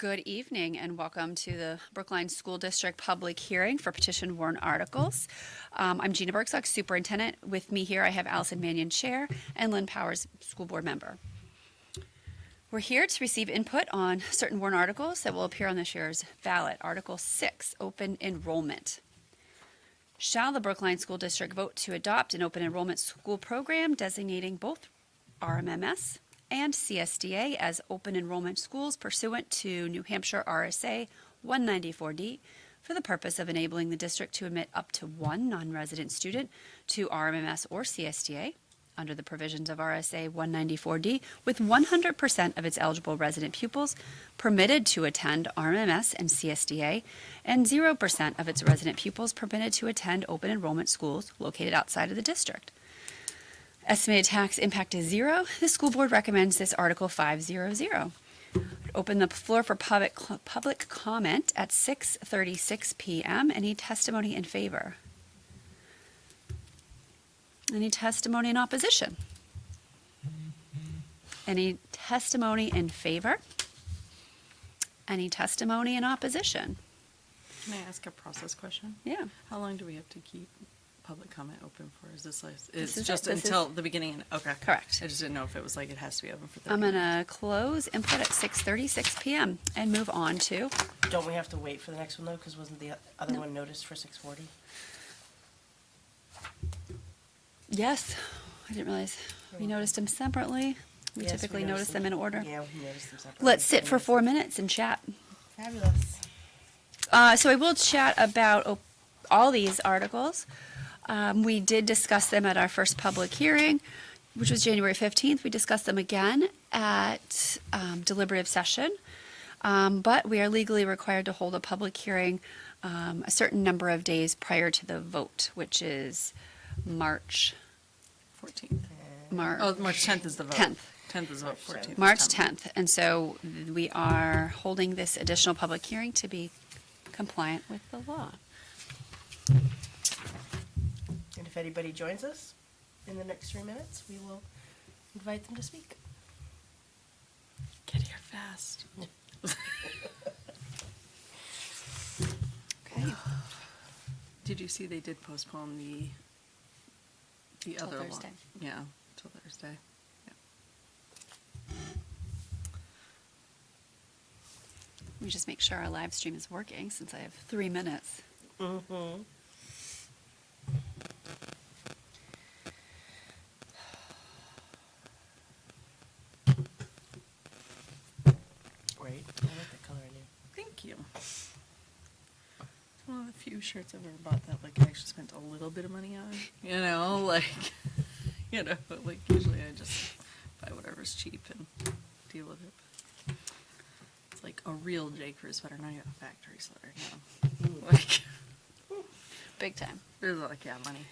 Good evening and welcome to the Brookline School District public hearing for petition warrant articles. I'm Gina Bergsock, Superintendent. With me here I have Allison Mannion, Chair, and Lynn Powers, School Board Member. We're here to receive input on certain warrant articles that will appear on this year's ballot. Article 6, Open Enrollment. Shall the Brookline School District vote to adopt an open enrollment school program designating both RMMS and CSDA as open enrollment schools pursuant to New Hampshire RSA 194D for the purpose of enabling the district to admit up to one non-resident student to RMMS or CSDA under the provisions of RSA 194D, with 100% of its eligible resident pupils permitted to attend RMMS and CSDA, and 0% of its resident pupils permitted to attend open enrollment schools located outside of the district. Estimated tax impact is 0. The school board recommends this Article 500. Open the floor for public comment at 6:36 p.m. Any testimony in favor? Any testimony in opposition? Any testimony in favor? Any testimony in opposition? Can I ask a process question? Yeah. How long do we have to keep public comment open for? Is this like, This it's is just it. This until the beginning? Okay. Correct. I just didn't know if it was like it has to be open for 30 I'm going minutes. to close input at 6:36 p.m. and move on to, Don't we have to wait for the next one though? Because wasn't the other one noticed for 6:40? yes, I didn't realize we noticed them separately. We Yes, typically noticed notice them in order. Yeah, we noticed them separately. Let's sit for 4 minutes and chat. Fabulous. So I will chat about all these articles. We did discuss them at our first public hearing, which was January 15th. We discussed them again at deliberative session. But we are legally required to hold a public hearing a certain number of days prior to the vote, which is March 14th. March Oh, March 10th is the vote. 10th. 10th is the vote, 14th. March is 10th. And so we are holding this additional public hearing to be compliant with the law. And if anybody joins us in the next 3 minutes, we will invite them to speak. Get here fast. Okay. Did you see they did postpone the Till other Thursday. one? Yeah, till Thursday. Yeah. Let me just make sure our live stream is working since I have 3 minutes. Mm-hmm. Great. I like the color in you. Thank you. It's one of the few shirts I've ever bought that like I actually spent a little bit of money on. You know, like like usually I just buy whatever's cheap and deal with it. But it's like a real J. Crew sweater, not even a factory sweater. You know? Like Big time. there's like money.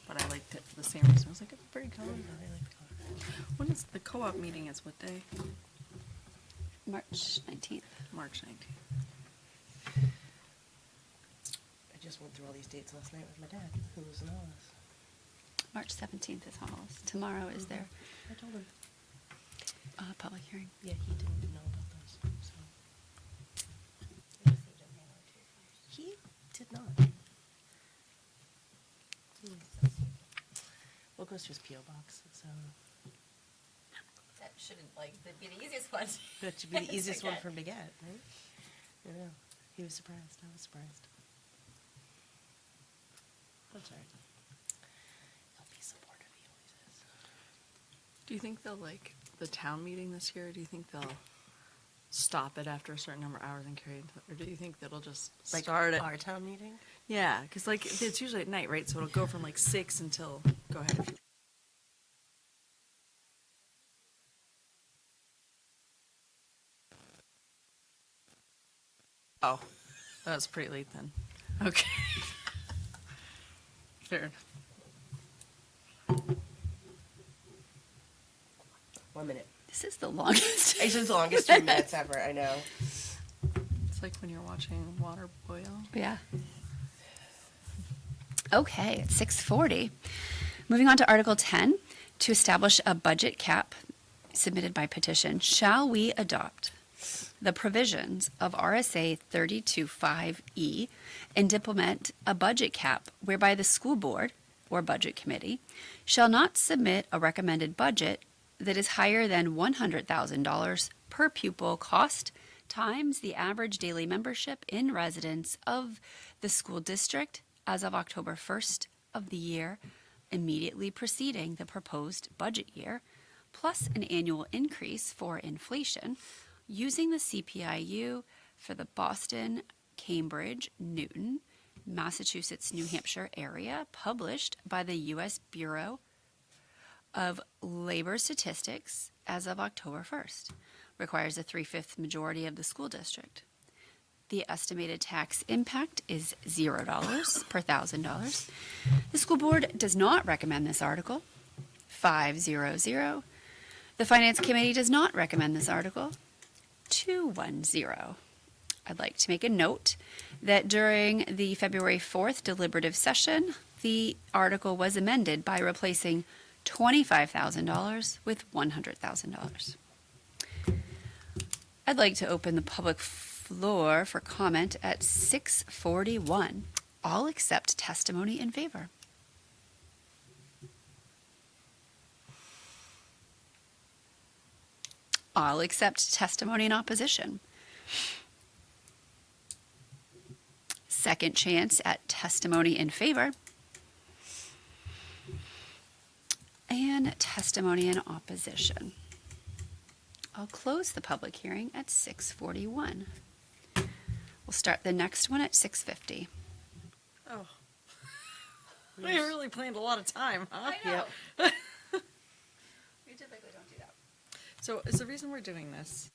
But I liked it for the same reason. I was like, it's a pretty color. I like the color. When is the co-op meeting? Is what day? March 19th. March 19th. I just went through all these dates last night with my dad, who was in Hollis. March 17th is Hollis. Tomorrow is their I told him. public hearing. Yeah, he didn't know about those, so. He did not. Well, it goes to his P.O. box, so That shouldn't be the easiest one. that should be the easiest one Okay. for Baguette, right? I know. He was surprised. I was surprised. That's all right. He'll be supportive. He always is. Do you think they'll like the town meeting this year? Or do you think they'll stop it after a certain number of hours and carry it? Or do you think that'll just Like start it? our town meeting? Yeah, because like it's usually at night, right? So it'll go from like 6 until. Go ahead. If you, oh, that was pretty late then. Okay. Fair enough. 1 minute. This is the longest. It's the longest 3 minutes ever, I know. It's like when you're watching water boil. Yeah. Okay, it's 6:40. Moving on to Article 10, to establish a budget cap submitted by petition. Shall we adopt the provisions of RSA 32.5E and implement a budget cap whereby the school board or budget committee shall not submit a recommended budget that is higher than $100,000 per pupil cost times the average daily membership in residence of the school district as of October 1st of the year immediately preceding the proposed budget year, plus an annual increase for inflation using the CPIU for the Boston, Cambridge, Newton, Massachusetts, New Hampshire area, published by the U.S. Bureau of Labor Statistics as of October 1st. Requires a 3/5 majority of the school district. The estimated tax impact is $0 per $1,000. The school board does not recommend this article. 500. The Finance Committee does not recommend this article. 210. I'd like to make a note that during the February 4th deliberative session, the article was amended by replacing $25,000 with $100,000. I'd like to open the public floor for comment at 6:41. All accept testimony in favor. I'll accept testimony in opposition. Second chance at testimony in favor. And testimony in opposition. I'll close the public hearing at 6:41. We'll start the next one at 6:50. Oh. We really planned a lot of time, huh? know. Yep. We typically don't do that. So is the reason we're doing this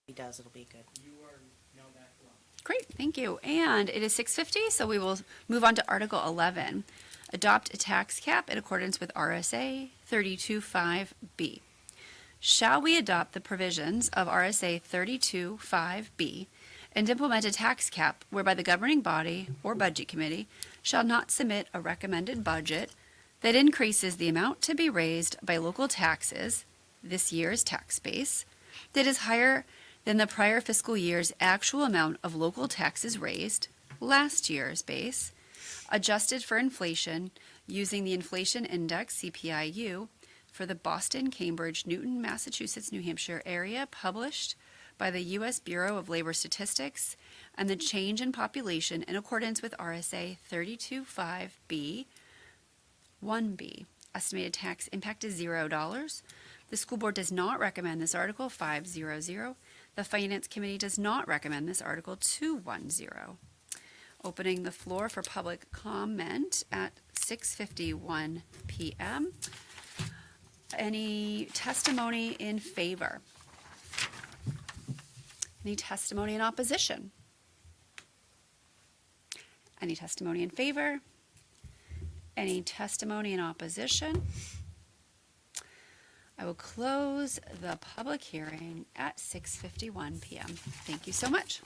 he does, it'll be good. You are now back on. Great, thank you. And it is 6:50, so we will move on to Article 11. Adopt a tax cap in accordance with RSA 32.5B. Shall we adopt the provisions of RSA 32.5B and implement a tax cap whereby the governing body or budget committee shall not submit a recommended budget that increases the amount to be raised by local taxes, this year's tax base, that is higher than the prior fiscal year's actual amount of local taxes raised, last year's base, adjusted for inflation using the inflation index CPIU for the Boston, Cambridge, Newton, Massachusetts, New Hampshire area published by the U.S. Bureau of Labor Statistics and the change in population in accordance with RSA 32.5B 1B. Estimated tax impact is $0. The school board does not recommend this article 500. The Finance Committee does not recommend this article 210. Opening the floor for public comment at 6:51 p.m. Any testimony in favor? Any testimony in opposition? Any testimony in favor? Any testimony in opposition? I will close the public hearing at 6:51 p.m. Thank you so much.